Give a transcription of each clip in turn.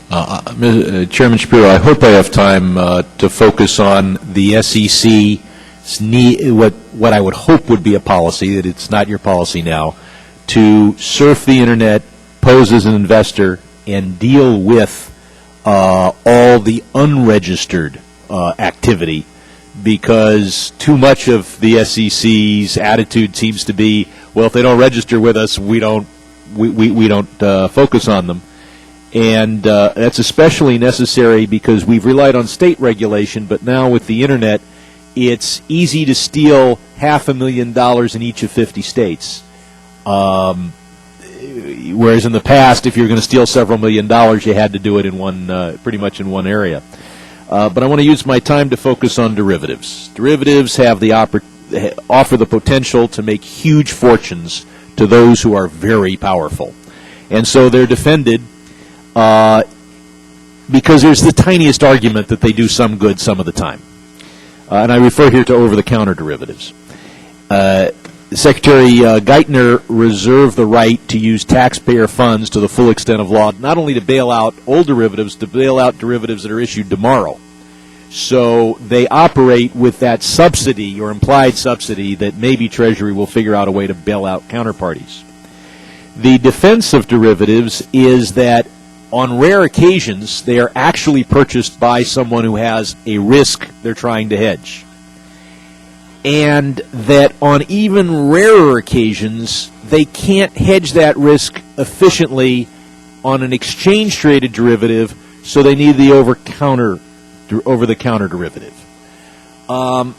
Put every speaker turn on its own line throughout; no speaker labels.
Chairman Schapiro, I hope I have time to focus on the SEC's need, what I would hope would be a policy, that it's not your policy now, to surf the Internet, pose as an investor, and deal with all the unregistered activity, because too much of the SEC's attitude seems to be, well, if they don't register with us, we don't focus on them. And that's especially necessary because we've relied on state regulation, but now with the Internet, it's easy to steal $500,000 in each of 50 states. Whereas in the past, if you were going to steal several $1,000,000, you had to do it in pretty much in one area. But I want to use my time to focus on derivatives. Derivatives have offer the potential to make huge fortunes to those who are very powerful. And so they're defended because there's the tiniest argument that they do some good some of the time. And I refer here to over-the-counter derivatives. Secretary Geithner reserved the right to use taxpayer funds to the full extent of law, not only to bail out old derivatives, to bail out derivatives that are issued tomorrow. So they operate with that subsidy or implied subsidy that maybe Treasury will figure out a way to bail out counterparties. The defense of derivatives is that on rare occasions they are actually purchased by someone who has a risk they're trying to hedge. And that on even rarer occasions, they can't hedge that risk efficiently on an exchange-traded derivative, so they need the over-the-counter derivative. I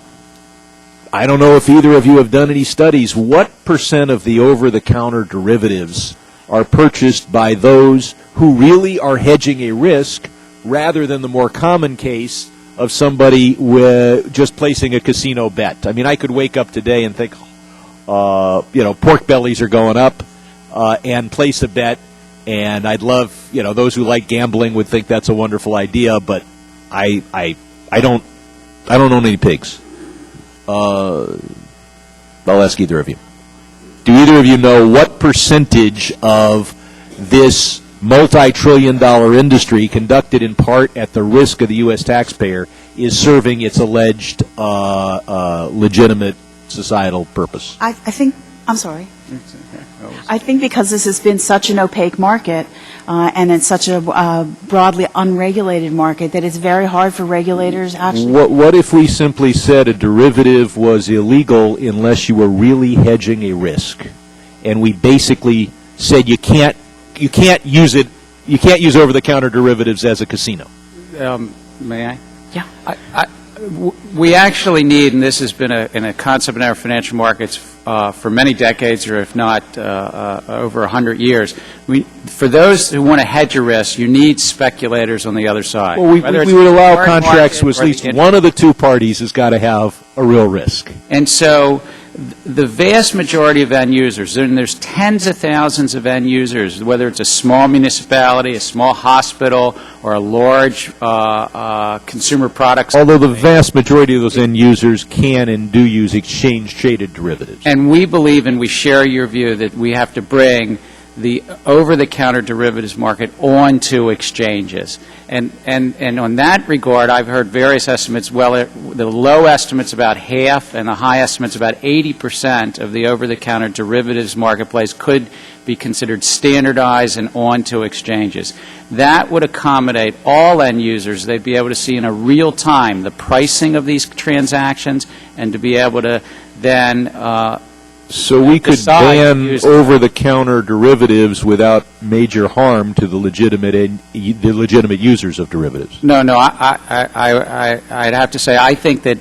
don't know if either of you have done any studies. What percent of the over-the-counter derivatives are purchased by those who really are hedging a risk rather than the more common case of somebody just placing a casino bet? I mean, I could wake up today and think, pork bellies are going up, and place a bet, and I'd love, those who like gambling would think that's a wonderful idea, but I don't own any pigs. I'll ask either of you. Do either of you know what percentage of this multi-trillion-dollar industry, conducted in part at the risk of the U.S. taxpayer, is serving its alleged legitimate societal purpose?
I think because this has been such an opaque market and it's such a broadly unregulated market that it's very hard for regulators actually.
What if we simply said a derivative was illegal unless you were really hedging a risk, and we basically said you can't use it. You can't use over-the-counter derivatives as a casino.
May I?
Yeah.
We actually need, and this has been a concept in our financial markets for many decades, or if not over 100 years. For those who want to hedge a risk, you need speculators on the other side.
Well, we would allow contracts with at least one of the two parties has got to have a real risk.
And so the vast majority of end users, and there's tens of thousands of end users, whether it's a small municipality, a small hospital, or a large consumer products.
Although the vast majority of those end users can and do use exchange-traded derivatives.
And we believe, and we share your view, that we have to bring the over-the-counter derivatives market onto exchanges. And on that regard, I've heard various estimates. Well, the low estimates about half and the high estimates about 80% of the over-the-counter derivatives marketplace could be considered standardized and onto exchanges. That would accommodate all end users. They'd be able to see in a real time the pricing of these transactions and to be able to then
so we could ban over-the-counter derivatives without major harm to the legitimate users of derivatives.
No, I'd have to say I think that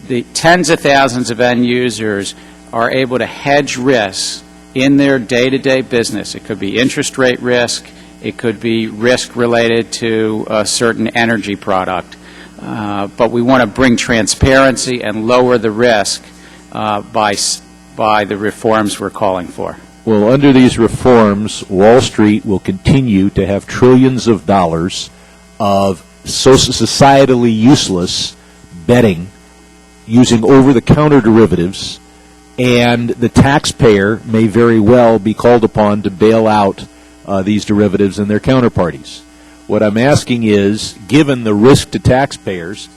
the tens of thousands of end users are able to hedge risks in their day-to-day business. It could be interest rate risk. It could be risk related to a certain energy product. But we want to bring transparency and lower the risk by the reforms we're calling for.
Well, under these reforms, Wall Street will continue to have trillions of dollars of societally useless betting using over-the-counter derivatives, and the taxpayer may very well be called upon to bail out these derivatives and their counterparties. What I'm asking is, given the risk to taxpayers,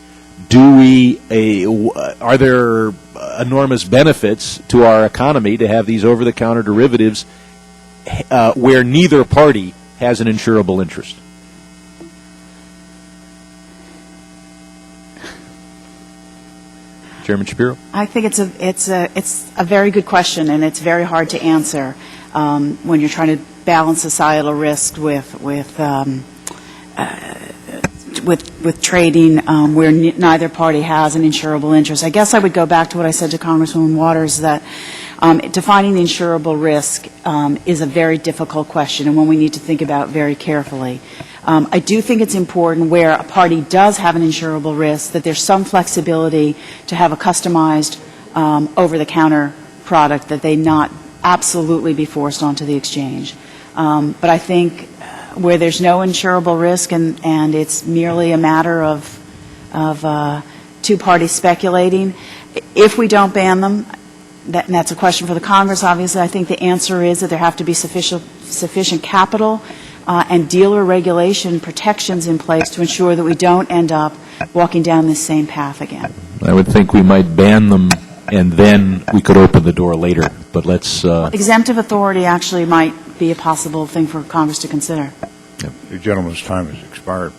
are there enormous benefits to our economy to have these over-the-counter derivatives where neither party has an insurable interest? Chairman Schapiro?
I think it's a very good question, and it's very hard to answer when you're trying to balance societal risk with trading where neither party has an insurable interest. I guess I would go back to what I said to Congresswoman Waters, that defining the insurable risk is a very difficult question and one we need to think about very carefully. I do think it's important where a party does have an insurable risk that there's some flexibility to have a customized over-the-counter product that they not absolutely be forced onto the exchange. But I think where there's no insurable risk and it's merely a matter of two parties speculating, if we don't ban them, and that's a question for the Congress, obviously, I think the answer is that there have to be sufficient capital and dealer regulation protections in place to ensure that we don't end up walking down this same path again.
I would think we might ban them and then we could open the door later, but let's...
Exemptive authority actually might be a possible thing for Congress to consider.
The gentleman's time has expired.